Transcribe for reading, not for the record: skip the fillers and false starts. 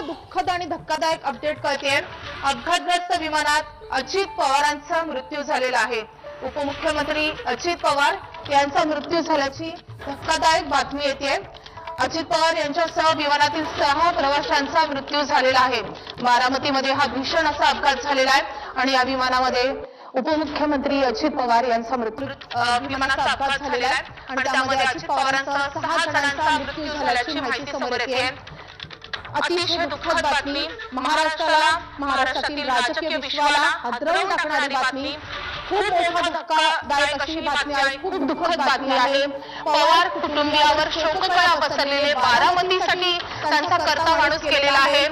दुःखद आणि धक्कादायक अपडेट कळते। अपघातग्रस्त विमानात अजित पवारांचा मृत्यू झालेला आहे। उपमुख्यमंत्री अजित पवार यांचा मृत्यू झाल्याची धक्कादायक बातमी येते। अजित पवार यांच्यासह विमानातील 6 प्रवाशांचा मृत्यू झालेला आहे। बारामतीमध्ये हा भीषण असा अपघात झालेला आहे आणि या विमानामध्ये उपमुख्यमंत्री अजित पवार यांचा विमानाचा अपघात झालेला आहे आणि त्यामध्ये अजित पवारांसह 6 जणांचा मृत्यू झाल्याची माहिती समोर येते। अतिशय दुःखद बातमी, महाराष्ट्रातील राजकीय विश्वाला हादरवून टाकणारी बातमी, खूप मोठा धक्कादायक अशी बातमी आहे, खूप दुःखद बातमी आहे। पवार कुटुंबियावर शोककळा पसरलेले, बारामतीसाठी त्यांचा करता माणूस केलेला आहे।